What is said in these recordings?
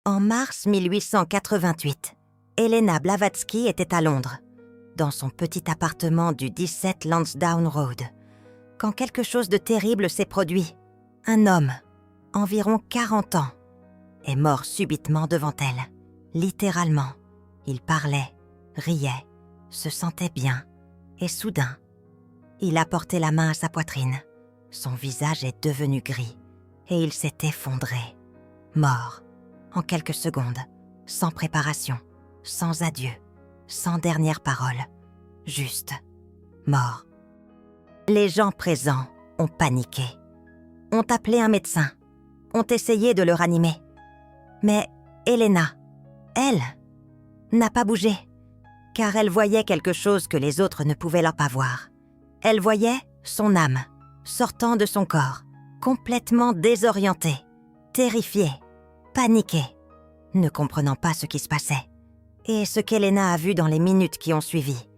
En mars 1888, Helena Blavatsky était à Londres, dans son petit appartement du 17 Lansdowne Road, quand quelque chose de terrible s'est produit. Un homme, environ 40 ans, est mort subitement devant elle. Littéralement, il parlait, riait, se sentait bien, et soudain, il a porté la main à sa poitrine. Son visage est devenu gris, et il s'est effondré, mort, en quelques secondes, sans préparation, sans adieu, sans dernière parole, juste mort. Les gens présents ont paniqué, ont appelé un médecin, ont essayé de le ranimer. Mais Helena, elle, n'a pas bougé, car elle voyait quelque chose que les autres ne pouvaient pas voir. Elle voyait son âme sortant de son corps, complètement désorientée, terrifiée, paniquée, ne comprenant pas ce qui se passait. Et ce qu'Helena a vu dans les minutes qui ont suivi,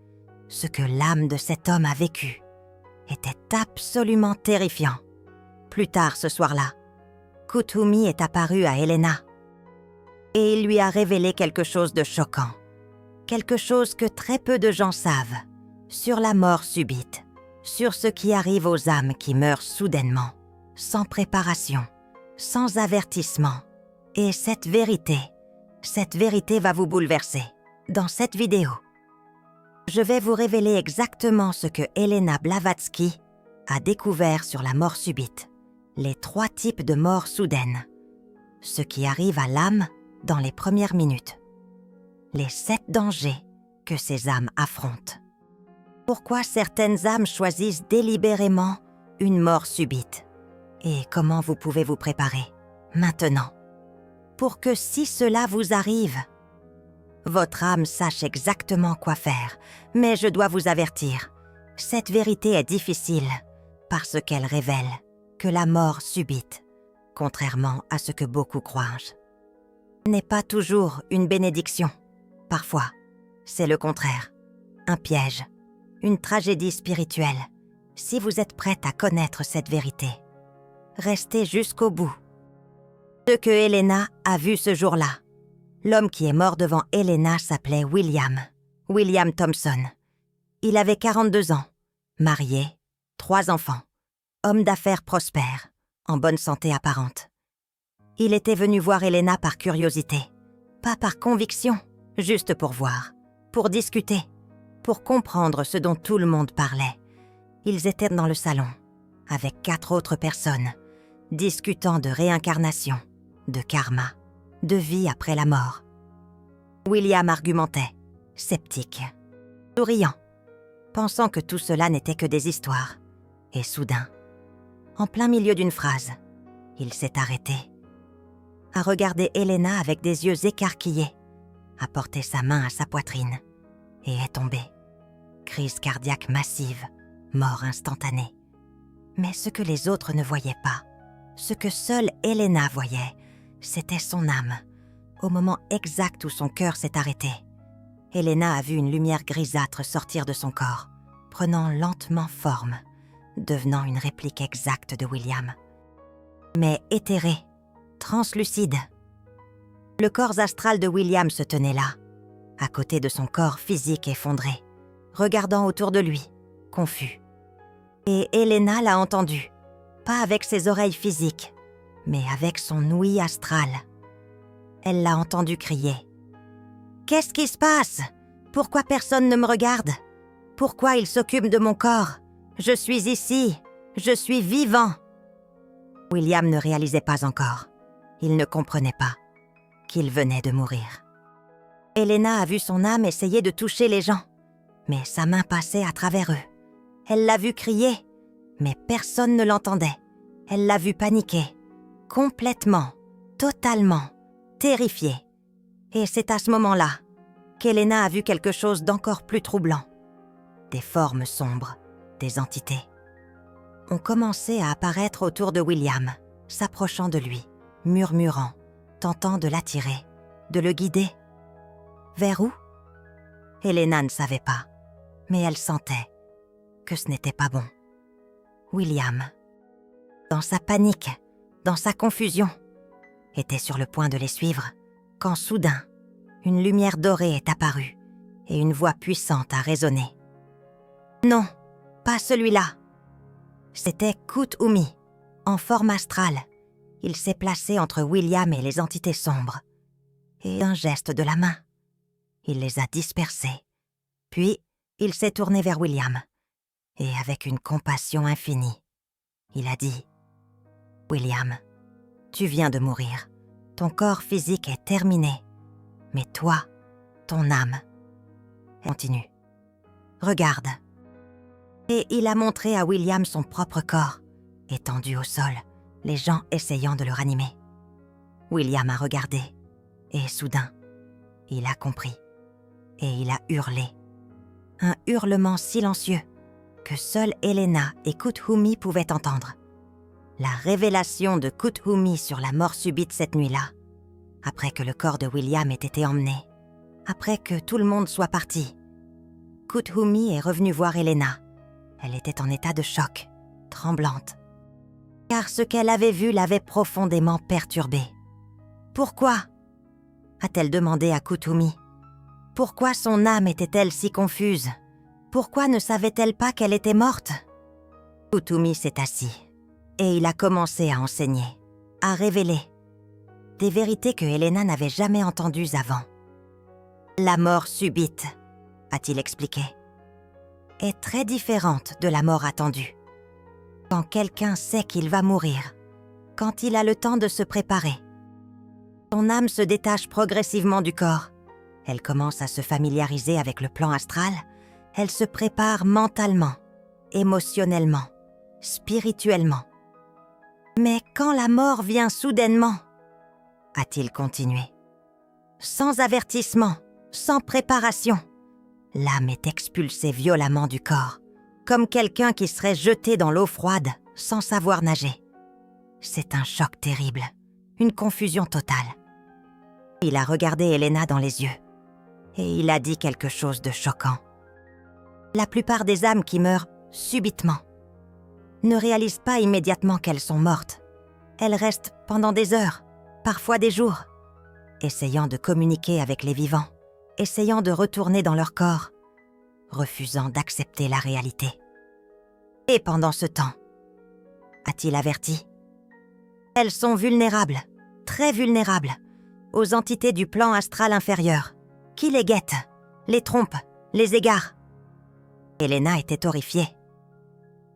ce que l'âme de cet homme a vécu, était absolument terrifiant. Plus tard ce soir-là, Kuthumi est apparu à Helena et il lui a révélé quelque chose de choquant, quelque chose que très peu de gens savent, sur la mort subite, sur ce qui arrive aux âmes qui meurent soudainement, sans préparation, sans avertissement. Et cette vérité va vous bouleverser. Dans cette vidéo, je vais vous révéler exactement ce que Helena Blavatsky a découvert sur la mort subite, les 3 types de morts soudaines, ce qui arrive à l'âme dans les premières minutes, les 7 dangers que ces âmes affrontent. Pourquoi certaines âmes choisissent délibérément une mort subite et comment vous pouvez vous préparer maintenant pour que si cela vous arrive, votre âme sache exactement quoi faire. Mais je dois vous avertir, cette vérité est difficile parce qu'elle révèle que la mort subite, contrairement à ce que beaucoup croient, n'est pas toujours une bénédiction. Parfois, c'est le contraire, un piège, une tragédie spirituelle. Si vous êtes prête à connaître cette vérité, restez jusqu'au bout. Ce que Helena a vu ce jour-là. L'homme qui est mort devant Helena s'appelait William Thompson. Il avait 42 ans, marié, 3 enfants, homme d'affaires prospère, en bonne santé apparente. Il était venu voir Helena par curiosité, pas par conviction, juste pour voir, pour discuter, pour comprendre ce dont tout le monde parlait. Ils étaient dans le salon, avec 4 autres personnes, discutant de réincarnation, de karma, de vie après la mort. William argumentait, sceptique, souriant, pensant que tout cela n'était que des histoires. Et soudain, en plein milieu d'une phrase, il s'est arrêté, a regardé Helena avec des yeux écarquillés, a porté sa main à sa poitrine et est tombé. Crise cardiaque massive, mort instantanée. Mais ce que les autres ne voyaient pas, ce que seule Helena voyait, c'était son âme, au moment exact où son cœur s'est arrêté. Helena a vu une lumière grisâtre sortir de son corps, prenant lentement forme, devenant une réplique exacte de William. Mais éthérée, translucide. Le corps astral de William se tenait là, à côté de son corps physique effondré, regardant autour de lui, confus. Et Helena l'a entendu, pas avec ses oreilles physiques, mais avec son ouïe astrale. Elle l'a entendu crier. « Qu'est-ce qui se passe? Pourquoi personne ne me regarde? Pourquoi il s'occupe de mon corps? Je suis ici, je suis vivant. » William ne réalisait pas encore, il ne comprenait pas, qu'il venait de mourir. Helena a vu son âme essayer de toucher les gens, mais sa main passait à travers eux. Elle l'a vu crier, mais personne ne l'entendait. Elle l'a vu paniquer, complètement, totalement, terrifiée. Et c'est à ce moment-là qu'Helena a vu quelque chose d'encore plus troublant. Des formes sombres, des entités, ont commencé à apparaître autour de William, s'approchant de lui, murmurant, tentant de l'attirer, de le guider. Vers où? Helena ne savait pas, mais elle sentait que ce n'était pas bon. William, dans sa panique, dans sa confusion, était sur le point de les suivre, quand soudain, une lumière dorée est apparue et une voix puissante a résonné. Non, pas celui-là. C'était Kut-Umi, en forme astrale. Il s'est placé entre William et les entités sombres. Et d'un geste de la main, il les a dispersés. Puis, il s'est tourné vers William. Et avec une compassion infinie, il a dit « William, tu viens de mourir. Ton corps physique est terminé. Mais toi, ton âme, continue. Regarde. » Et il a montré à William son propre corps, étendu au sol, les gens essayant de le ranimer. William a regardé, et soudain, il a compris. Et il a hurlé. Un hurlement silencieux que seule Elena et Kut-Umi pouvaient entendre. La révélation de Kut-Umi sur la mort subite cette nuit-là, après que le corps de William ait été emmené, après que tout le monde soit parti. Kut-Umi est revenue voir Elena. Elle était en état de choc, tremblante. Car ce qu'elle avait vu l'avait profondément perturbée. « Pourquoi ?» a-t-elle demandé à Kut-Umi. Pourquoi son âme était-elle si confuse? Pourquoi ne savait-elle pas qu'elle était morte? Kut-Umi s'est assis et il a commencé à enseigner, à révéler des vérités que Elena n'avait jamais entendues avant. La mort subite, a-t-il expliqué, est très différente de la mort attendue. Quand quelqu'un sait qu'il va mourir, quand il a le temps de se préparer, son âme se détache progressivement du corps. Elle commence à se familiariser avec le plan astral. Elle se prépare mentalement, émotionnellement, spirituellement. Mais quand la mort vient soudainement, a-t-il continué, sans avertissement, sans préparation, l'âme est expulsée violemment du corps, comme quelqu'un qui serait jeté dans l'eau froide sans savoir nager. C'est un choc terrible, une confusion totale. Il a regardé Elena dans les yeux et il a dit quelque chose de choquant. La plupart des âmes qui meurent subitement ne réalisent pas immédiatement qu'elles sont mortes. Elles restent pendant des heures, parfois des jours, essayant de communiquer avec les vivants, essayant de retourner dans leur corps, refusant d'accepter la réalité. Et pendant ce temps, a-t-il averti, elles sont vulnérables, très vulnérables, aux entités du plan astral inférieur, qui les guettent, les trompent, les égarent. Elena était horrifiée.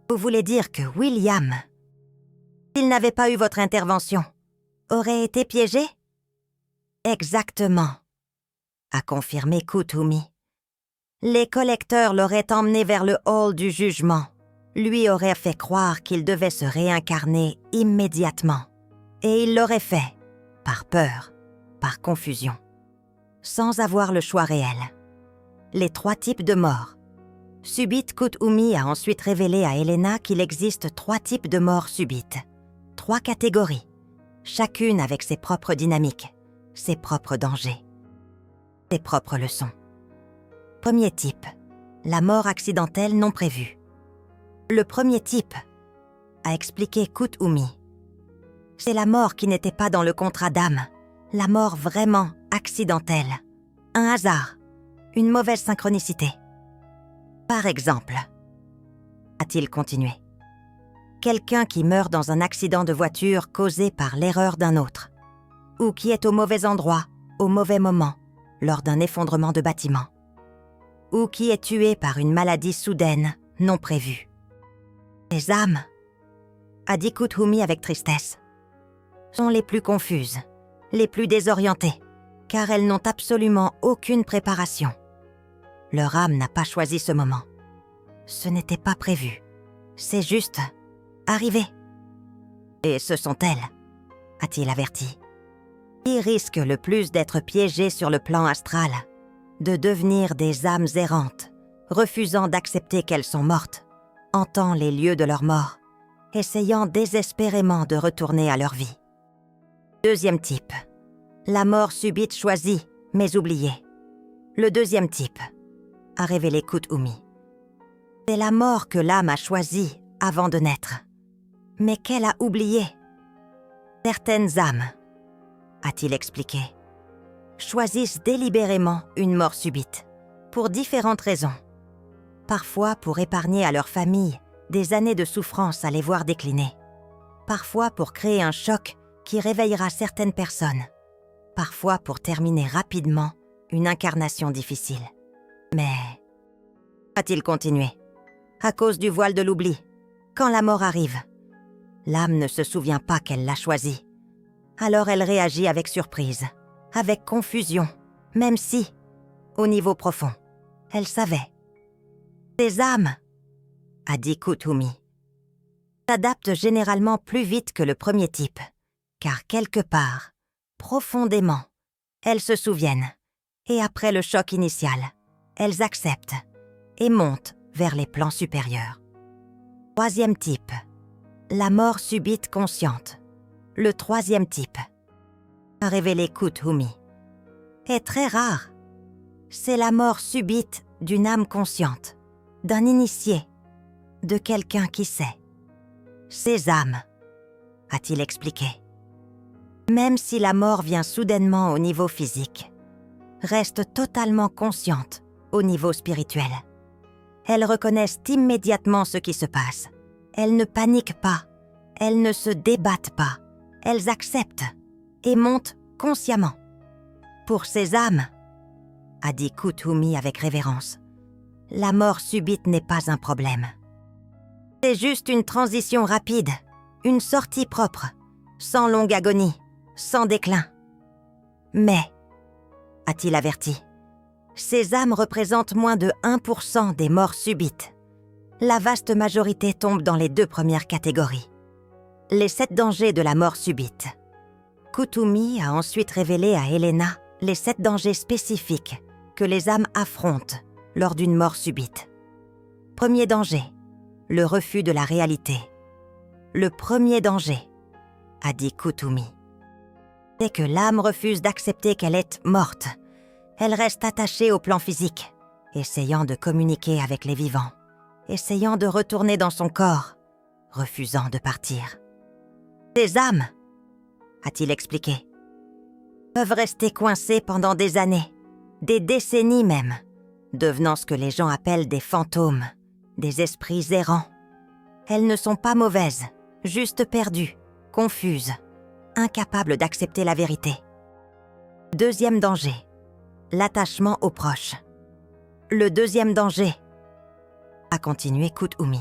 Vous voulez dire que William, s'il n'avait pas eu votre intervention, aurait été piégé? Exactement, a confirmé Kut-Umi. Les collecteurs l'auraient emmené vers le hall du jugement, lui aurait fait croire qu'il devait se réincarner immédiatement. Et il l'aurait fait, par peur, par confusion, sans avoir le choix réel. Les 3 types de morts. Subite, Kut-Umi a ensuite révélé à Elena qu'il existe 3 types de morts subites. 3 catégories, chacune avec ses propres dynamiques, ses propres dangers, ses propres leçons. Premier type, la mort accidentelle non prévue. Le premier type, a expliqué Kut-Umi, c'est la mort qui n'était pas dans le contrat d'âme, la mort vraiment accidentelle, un hasard, une mauvaise synchronicité. Par exemple, a-t-il continué, quelqu'un qui meurt dans un accident de voiture causé par l'erreur d'un autre, ou qui est au mauvais endroit, au mauvais moment, lors d'un effondrement de bâtiment, ou qui est tué par une maladie soudaine, non prévue. Les âmes, a dit Kut-Umi avec tristesse, sont les plus confuses, les plus désorientées, car elles n'ont absolument aucune préparation. Leur âme n'a pas choisi ce moment. Ce n'était pas prévu. C'est juste arrivé. Et ce sont elles, a-t-il averti, qui risquent le plus d'être piégées sur le plan astral, de devenir des âmes errantes, refusant d'accepter qu'elles sont mortes, hantant les lieux de leur mort, essayant désespérément de retourner à leur vie. Deuxième type, la mort subite choisie, mais oubliée. Le deuxième type, a révélé Kut-Umi, c'est la mort que l'âme a choisie avant de naître, mais qu'elle a oubliée. Certaines âmes, a-t-il expliqué, choisissent délibérément une mort subite, pour différentes raisons. Parfois pour épargner à leur famille des années de souffrance à les voir décliner. Parfois pour créer un choc qui réveillera certaines personnes. Parfois pour terminer rapidement une incarnation difficile. Mais, a-t-il continué, à cause du voile de l'oubli, quand la mort arrive, l'âme ne se souvient pas qu'elle l'a choisi. Alors elle réagit avec surprise, avec confusion, même si, au niveau profond, elle savait. Ces âmes, a dit Kuthumi, s'adaptent généralement plus vite que le premier type, car quelque part, profondément, elles se souviennent, et après le choc initial, elles acceptent et montent vers les plans supérieurs. Troisième type, la mort subite consciente. Le troisième type, a révélé Kuthumi, est très rare. C'est la mort subite d'une âme consciente, d'un initié, de quelqu'un qui sait. Ces âmes, a-t-il expliqué, même si la mort vient soudainement au niveau physique, restent totalement conscientes au niveau spirituel. Elles reconnaissent immédiatement ce qui se passe. Elles ne paniquent pas, elles ne se débattent pas, elles acceptent et montent consciemment. Pour ces âmes, a dit Kuthumi avec révérence, la mort subite n'est pas un problème. C'est juste une transition rapide, une sortie propre, sans longue agonie, sans déclin. Mais, a-t-il averti, ces âmes représentent moins de 1% des morts subites. La vaste majorité tombe dans les 2 premières catégories. Les 7 dangers de la mort subite. Kuthumi a ensuite révélé à Elena les 7 dangers spécifiques que les âmes affrontent lors d'une mort subite. Premier danger, le refus de la réalité. Le premier danger, a dit Kuthumi, c'est que l'âme refuse d'accepter qu'elle est morte. Elle reste attachée au plan physique, essayant de communiquer avec les vivants, essayant de retourner dans son corps, refusant de partir. Ces âmes, a-t-il expliqué, peuvent rester coincées pendant des années, des décennies même, devenant ce que les gens appellent des fantômes, des esprits errants. Elles ne sont pas mauvaises, juste perdues, confuses, incapables d'accepter la vérité. Deuxième danger, l'attachement aux proches. Le deuxième danger, a continué Kuthumi,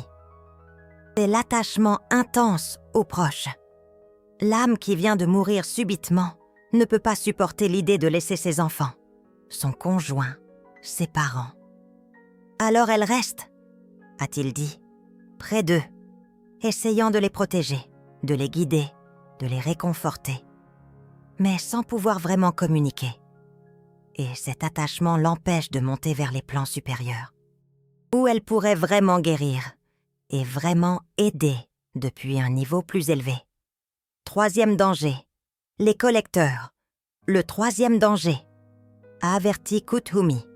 c'est l'attachement intense aux proches. L'âme qui vient de mourir subitement ne peut pas supporter l'idée de laisser ses enfants, son conjoint, ses parents. Alors elle reste, a-t-il dit, près d'eux, essayant de les protéger, de les guider, de les réconforter, mais sans pouvoir vraiment communiquer. Et cet attachement l'empêche de monter vers les plans supérieurs, où elle pourrait vraiment guérir et vraiment aider depuis un niveau plus élevé. Troisième danger, les collecteurs. Le troisième danger, a averti Kuthumi.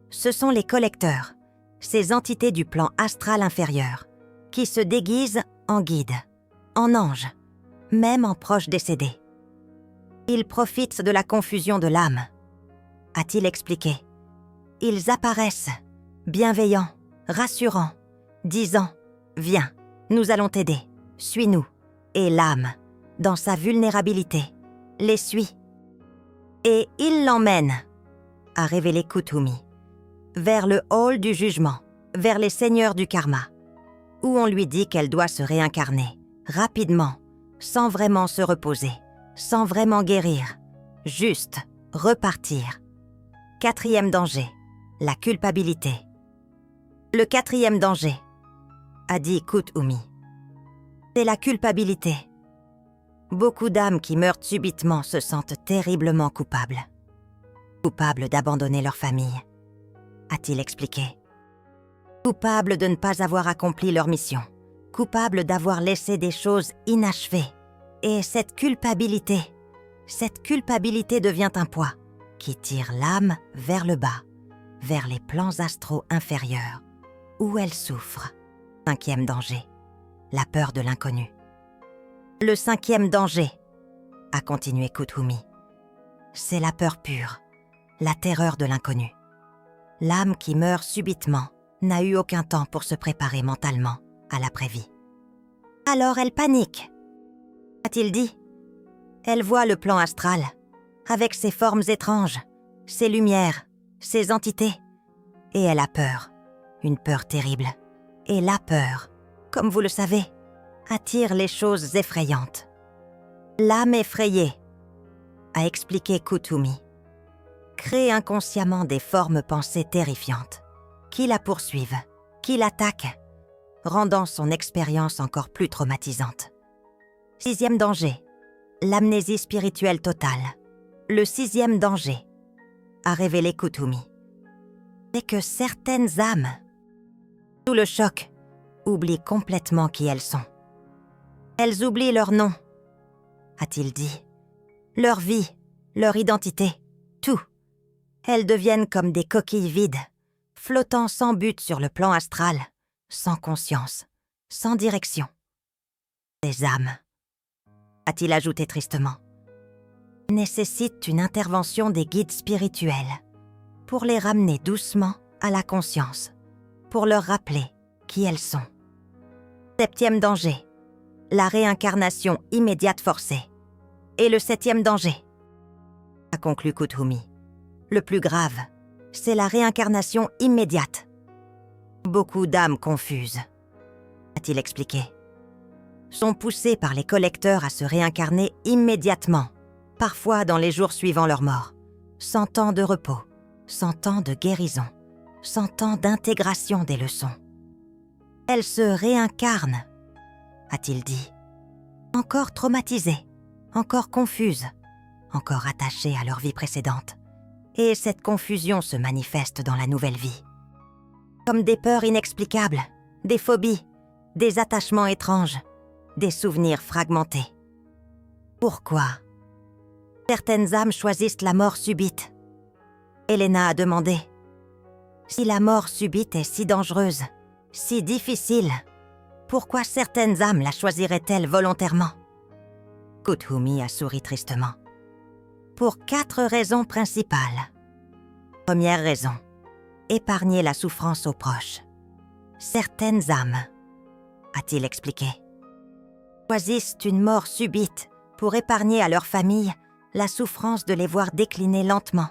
Ce sont les collecteurs, ces entités du plan astral inférieur, qui se déguisent en guides, en anges, même en proches décédés. Ils profitent de la confusion de l'âme, a-t-il expliqué. Ils apparaissent, bienveillants, rassurants, disant « Viens, nous allons t'aider, suis-nous ». Et l'âme, dans sa vulnérabilité, les suit. Et il l'emmène, a révélé Kuthumi, vers le hall du jugement, vers les seigneurs du karma, où on lui dit qu'elle doit se réincarner, rapidement, sans vraiment se reposer, sans vraiment guérir, juste repartir. Quatrième danger, la culpabilité. Le quatrième danger, a dit Kuthumi, c'est la culpabilité. Beaucoup d'âmes qui meurent subitement se sentent terriblement coupables. Coupables d'abandonner leur famille, a-t-il expliqué. Coupables de ne pas avoir accompli leur mission. Coupables d'avoir laissé des choses inachevées. Et cette culpabilité devient un poids qui tire l'âme vers le bas, vers les plans astraux inférieurs, où elle souffre. Cinquième danger, la peur de l'inconnu. Le cinquième danger, a continué Kuthumi, c'est la peur pure, la terreur de l'inconnu. L'âme qui meurt subitement n'a eu aucun temps pour se préparer mentalement à l'après-vie. Alors elle panique, a-t-il dit. Elle voit le plan astral, avec ses formes étranges, ses lumières, ses entités. Et elle a peur, une peur terrible. Et la peur, comme vous le savez, attire les choses effrayantes. L'âme effrayée, a expliqué Kuthumi, crée inconsciemment des formes pensées terrifiantes, qui la poursuivent, qui l'attaquent, rendant son expérience encore plus traumatisante. 6e danger, l'amnésie spirituelle totale. Le 6e danger, a révélé Kuthumi, c'est que certaines âmes, sous le choc, oublient complètement qui elles sont. Elles oublient leur nom, a-t-il dit, leur vie, leur identité, tout. Elles deviennent comme des coquilles vides, flottant sans but sur le plan astral, sans conscience, sans direction. Ces âmes, a-t-il ajouté tristement, nécessitent une intervention des guides spirituels pour les ramener doucement à la conscience, pour leur rappeler qui elles sont. 7e danger, la réincarnation immédiate forcée. Et le 7e danger, a conclu Kuthumi, le plus grave, c'est la réincarnation immédiate. Beaucoup d'âmes confuses, a-t-il expliqué, sont poussées par les collecteurs à se réincarner immédiatement, parfois dans les jours suivant leur mort, sans temps de repos, sans temps de guérison, sans temps d'intégration des leçons. Elles se réincarnent, a-t-il dit, encore traumatisées, encore confuses, encore attachées à leur vie précédente. Et cette confusion se manifeste dans la nouvelle vie. Comme des peurs inexplicables, des phobies, des attachements étranges, des souvenirs fragmentés. Pourquoi certaines âmes choisissent la mort subite? Elena a demandé. Si la mort subite est si dangereuse, si difficile, pourquoi certaines âmes la choisiraient-elles volontairement? Kuthumi a souri tristement. Pour 4 raisons principales. Première raison, épargner la souffrance aux proches. Certaines âmes, a-t-il expliqué, choisissent une mort subite pour épargner à leur famille la souffrance de les voir décliner lentement,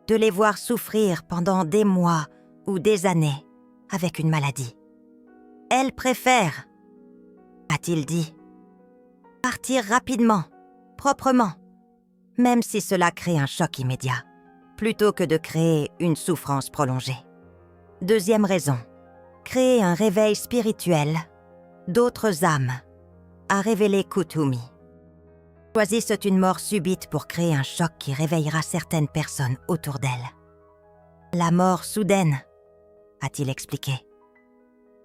de les voir souffrir pendant des mois ou des années avec une maladie. Elles préfèrent, a-t-il dit, partir rapidement, proprement, même si cela crée un choc immédiat, plutôt que de créer une souffrance prolongée. Deuxième raison, créer un réveil spirituel d'autres âmes, a révélé Kuthumi. Choisissent une mort subite pour créer un choc qui réveillera certaines personnes autour d'elles. La mort soudaine, a-t-il expliqué,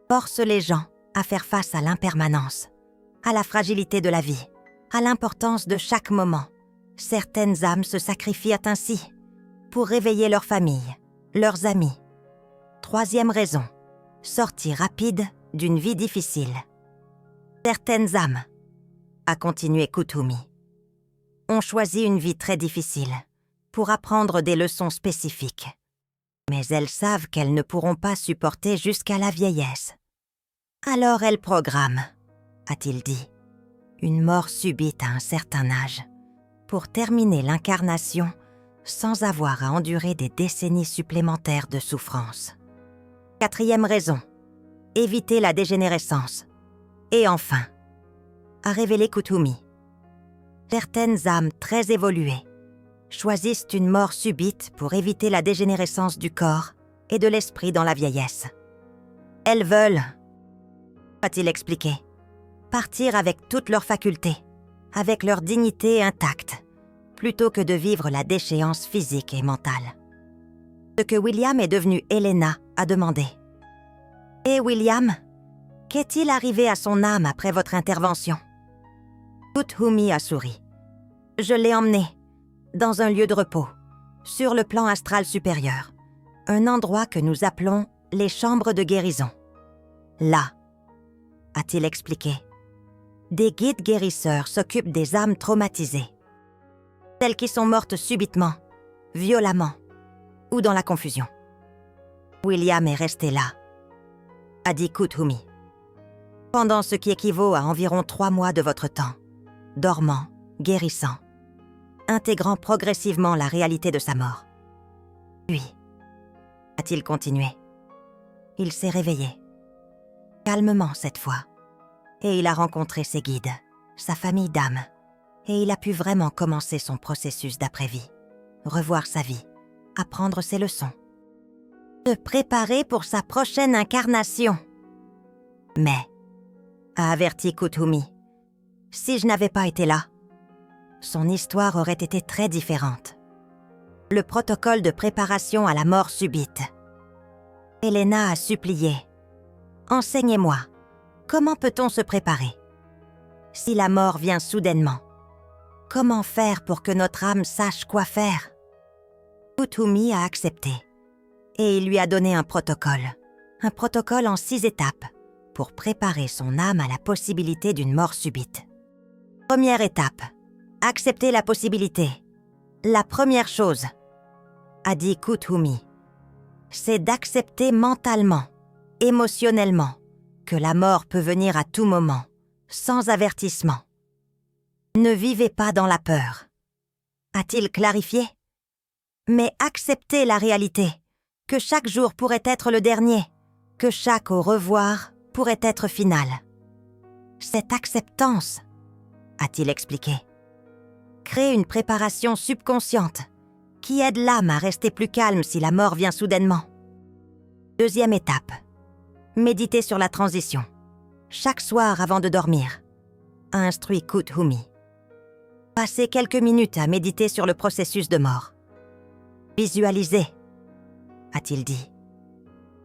force les gens à faire face à l'impermanence, à la fragilité de la vie, à l'importance de chaque moment. Certaines âmes se sacrifient ainsi pour réveiller leur famille, leurs amis. Troisième raison, sortie rapide d'une vie difficile. Certaines âmes, a continué Kuthumi, ont choisi une vie très difficile pour apprendre des leçons spécifiques. Mais elles savent qu'elles ne pourront pas supporter jusqu'à la vieillesse. Alors elles programment, a-t-il dit, une mort subite à un certain âge, pour terminer l'incarnation sans avoir à endurer des décennies supplémentaires de souffrance. Quatrième raison, éviter la dégénérescence. Et enfin, a révélé Kuthumi, certaines âmes très évoluées choisissent une mort subite pour éviter la dégénérescence du corps et de l'esprit dans la vieillesse. Elles veulent, a-t-il expliqué, partir avec toutes leurs facultés, avec leur dignité intacte, plutôt que de vivre la déchéance physique et mentale. Ce que William est devenu Elena a demandé. « Et William, qu'est-il arrivé à son âme après votre intervention ?» Kuthumi a souri. « Je l'ai emmené dans un lieu de repos, sur le plan astral supérieur, un endroit que nous appelons les chambres de guérison. Là, a-t-il expliqué, des guides guérisseurs s'occupent des âmes traumatisées. Celles qui sont mortes subitement, violemment ou dans la confusion. William est resté là, a dit Kuthumi. Pendant ce qui équivaut à environ 3 mois de votre temps, dormant, guérissant, intégrant progressivement la réalité de sa mort. Puis, a-t-il continué, il s'est réveillé, calmement cette fois, et il a rencontré ses guides, sa famille d'âmes, et il a pu vraiment commencer son processus d'après-vie, revoir sa vie, apprendre ses leçons, se préparer pour sa prochaine incarnation. Mais, a averti Kuthumi, si je n'avais pas été là, son histoire aurait été très différente. Le protocole de préparation à la mort subite. Elena a supplié. Enseignez-moi, comment peut-on se préparer? Si la mort vient soudainement, comment faire pour que notre âme sache quoi faire? Kuthumi a accepté, et il lui a donné un protocole en 6 étapes, pour préparer son âme à la possibilité d'une mort subite. Première étape, accepter la possibilité. La première chose, a dit Kuthumi, c'est d'accepter mentalement, émotionnellement, que la mort peut venir à tout moment, sans avertissement. Ne vivez pas dans la peur. A-t-il clarifié? Mais acceptez la réalité, que chaque jour pourrait être le dernier, que chaque au revoir pourrait être final. Cette acceptance, a-t-il expliqué, crée une préparation subconsciente qui aide l'âme à rester plus calme si la mort vient soudainement. Deuxième étape, méditer sur la transition, chaque soir avant de dormir, a instruit Kuthumi. Passez quelques minutes à méditer sur le processus de mort. Visualisez, a-t-il dit,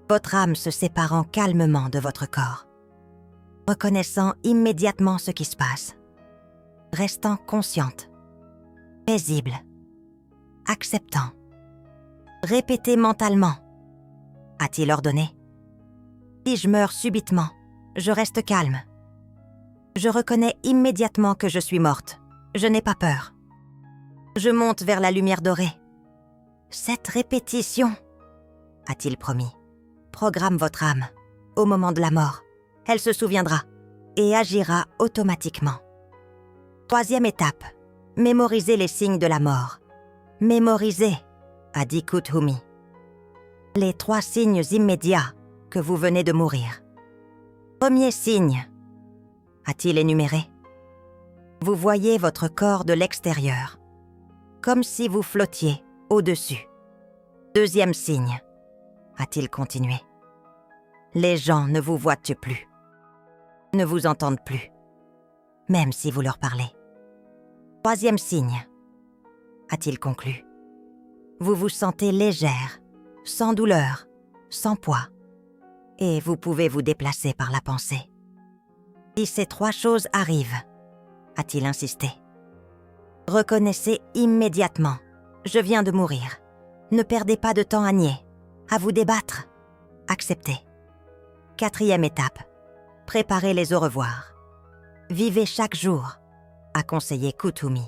votre âme se séparant calmement de votre corps, reconnaissant immédiatement ce qui se passe, restant consciente, paisible, acceptant. Répétez mentalement, a-t-il ordonné. Si je meurs subitement, je reste calme. Je reconnais immédiatement que je suis morte. Je n'ai pas peur. Je monte vers la lumière dorée. Cette répétition, a-t-il promis, programme votre âme. Au moment de la mort, elle se souviendra et agira automatiquement. Troisième étape, mémoriser les signes de la mort. Mémorisez, a dit Kuthumi, les 3 signes immédiats que vous venez de mourir. Premier signe, a-t-il énuméré. Vous voyez votre corps de l'extérieur, comme si vous flottiez au-dessus. Deuxième signe, a-t-il continué. Les gens ne vous voient plus, ne vous entendent plus, même si vous leur parlez. Troisième signe, a-t-il conclu. Vous vous sentez légère, sans douleur, sans poids, et vous pouvez vous déplacer par la pensée. Si ces 3 choses arrivent, a-t-il insisté, reconnaissez immédiatement, je viens de mourir. Ne perdez pas de temps à nier, à vous débattre, acceptez. Quatrième étape, préparez les au revoir. Vivez chaque jour, a conseillé Kuthumi,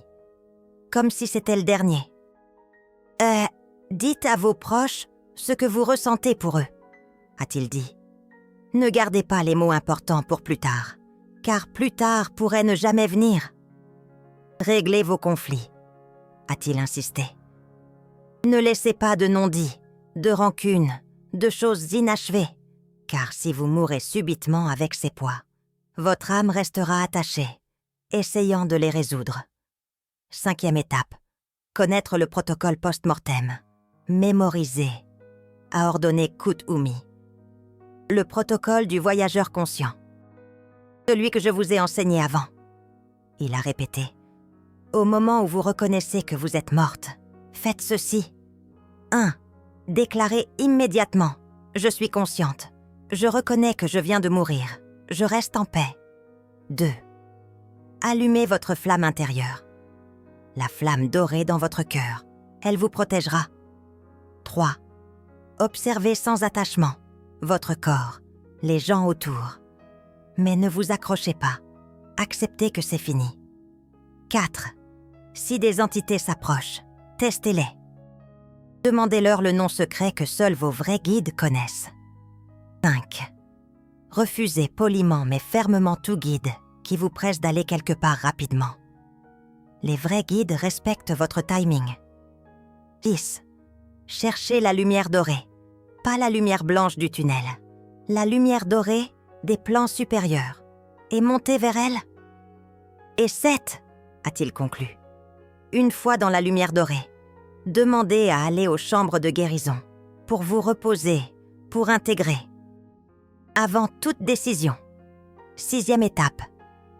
comme si c'était le dernier. Dites à vos proches ce que vous ressentez pour eux, a-t-il dit. Ne gardez pas les mots importants pour plus tard, car plus tard pourrait ne jamais venir. Réglez vos conflits, a-t-il insisté. Ne laissez pas de non-dits, de rancunes, de choses inachevées, car si vous mourrez subitement avec ces poids, votre âme restera attachée, essayant de les résoudre. Cinquième étape, connaître le protocole post-mortem. Mémoriser, a ordonné Kuthumi. Le protocole du voyageur conscient. Celui que je vous ai enseigné avant. Il a répété. Au moment où vous reconnaissez que vous êtes morte, faites ceci. 1. Déclarez immédiatement. Je suis consciente. Je reconnais que je viens de mourir. Je reste en paix. 2. Allumez votre flamme intérieure. La flamme dorée dans votre cœur. Elle vous protégera. 3. Observez sans attachement votre corps, les gens autour. Mais ne vous accrochez pas. Acceptez que c'est fini. 4. Si des entités s'approchent, testez-les. Demandez-leur le nom secret que seuls vos vrais guides connaissent. 5. Refusez poliment mais fermement tout guide qui vous presse d'aller quelque part rapidement. Les vrais guides respectent votre timing. 10. Cherchez la lumière dorée, pas la lumière blanche du tunnel. La lumière dorée des plans supérieurs. Et montez vers elle. Et 7, a-t-il conclu. Une fois dans la lumière dorée, demandez à aller aux chambres de guérison, pour vous reposer, pour intégrer. Avant toute décision. 6e étape.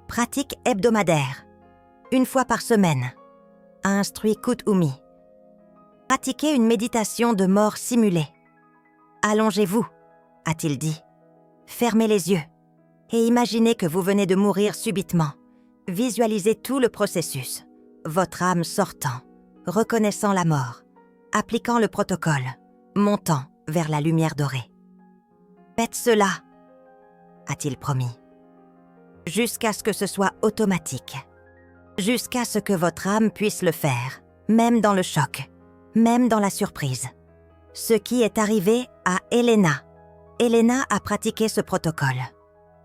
Pratique hebdomadaire. 1 fois par semaine. A instruit Kuthumi. Pratiquez une méditation de mort simulée. Allongez-vous, a-t-il dit. Fermez les yeux et imaginez que vous venez de mourir subitement. Visualisez tout le processus. Votre âme sortant, reconnaissant la mort, appliquant le protocole, montant vers la lumière dorée. Faites cela, a-t-il promis, jusqu'à ce que ce soit automatique, jusqu'à ce que votre âme puisse le faire, même dans le choc, même dans la surprise. Ce qui est arrivé à Elena. Elena a pratiqué ce protocole,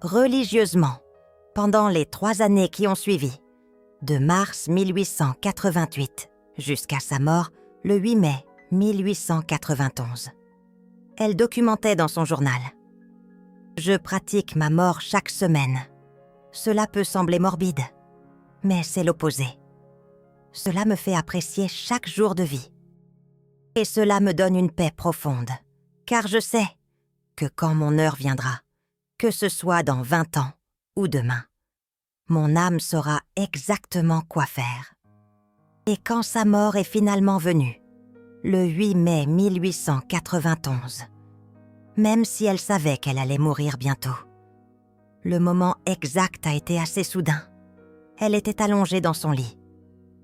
religieusement, pendant les 3 années qui ont suivi, de mars 1888 jusqu'à sa mort le 8 mai 1891. Elle documentait dans son journal. « Je pratique ma mort chaque semaine. Cela peut sembler morbide, mais c'est l'opposé. Cela me fait apprécier chaque jour de vie. Et cela me donne une paix profonde, car je sais que quand mon heure viendra, que ce soit dans 20 ans ou demain, mon âme saura exactement quoi faire. Et quand sa mort est finalement venue, le 8 mai 1891, même si elle savait qu'elle allait mourir bientôt, le moment exact a été assez soudain. Elle était allongée dans son lit,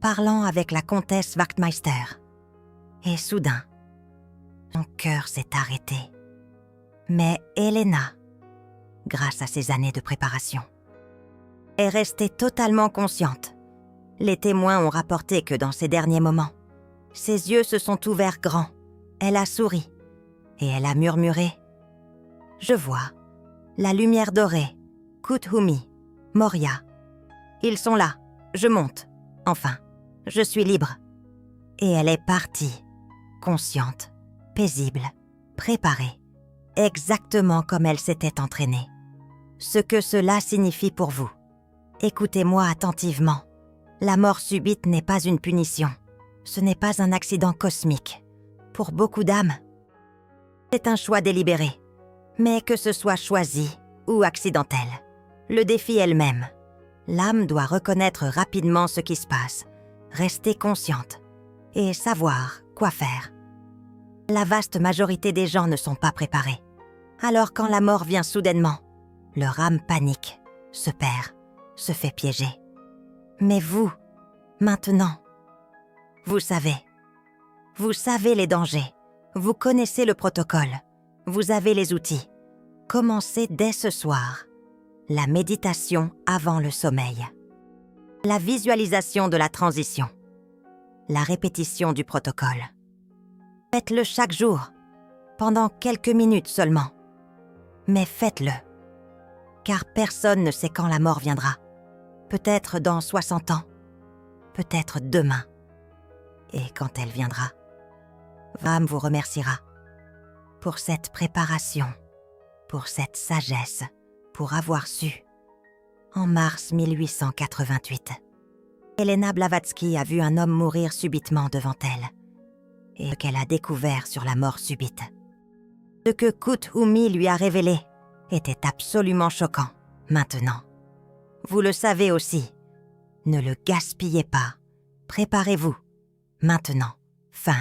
parlant avec la comtesse Wachtmeister. Et soudain, son cœur s'est arrêté. Mais Elena, grâce à ses années de préparation, est restée totalement consciente. Les témoins ont rapporté que dans ces derniers moments, ses yeux se sont ouverts grands, elle a souri, et elle a murmuré « Je vois, la lumière dorée, Kuthumi, Moria. Ils sont là, je monte, enfin, je suis libre. » Et elle est partie, consciente, paisible, préparée, exactement comme elle s'était entraînée. Ce que cela signifie pour vous. Écoutez-moi attentivement. La mort subite n'est pas une punition. Ce n'est pas un accident cosmique. Pour beaucoup d'âmes, c'est un choix délibéré. Mais que ce soit choisi ou accidentel, le défi est le même. L'âme doit reconnaître rapidement ce qui se passe, rester consciente et savoir quoi faire. La vaste majorité des gens ne sont pas préparés. Alors quand la mort vient soudainement, leur âme panique, se perd, se fait piéger. Mais vous, maintenant, vous savez les dangers, vous connaissez le protocole, vous avez les outils. Commencez dès ce soir la méditation avant le sommeil, la visualisation de la transition, la répétition du protocole. Faites-le chaque jour, pendant quelques minutes seulement. Mais faites-le, car personne ne sait quand la mort viendra. Peut-être dans 60 ans, peut-être demain. Et quand elle viendra, Vam vous remerciera pour cette préparation, pour cette sagesse, pour avoir su. En mars 1888, Elena Blavatsky a vu un homme mourir subitement devant elle et qu'elle a découvert sur la mort subite. Ce que Kuthumi lui a révélé était absolument choquant. Maintenant, vous le savez aussi. Ne le gaspillez pas. Préparez-vous. Maintenant. Fin.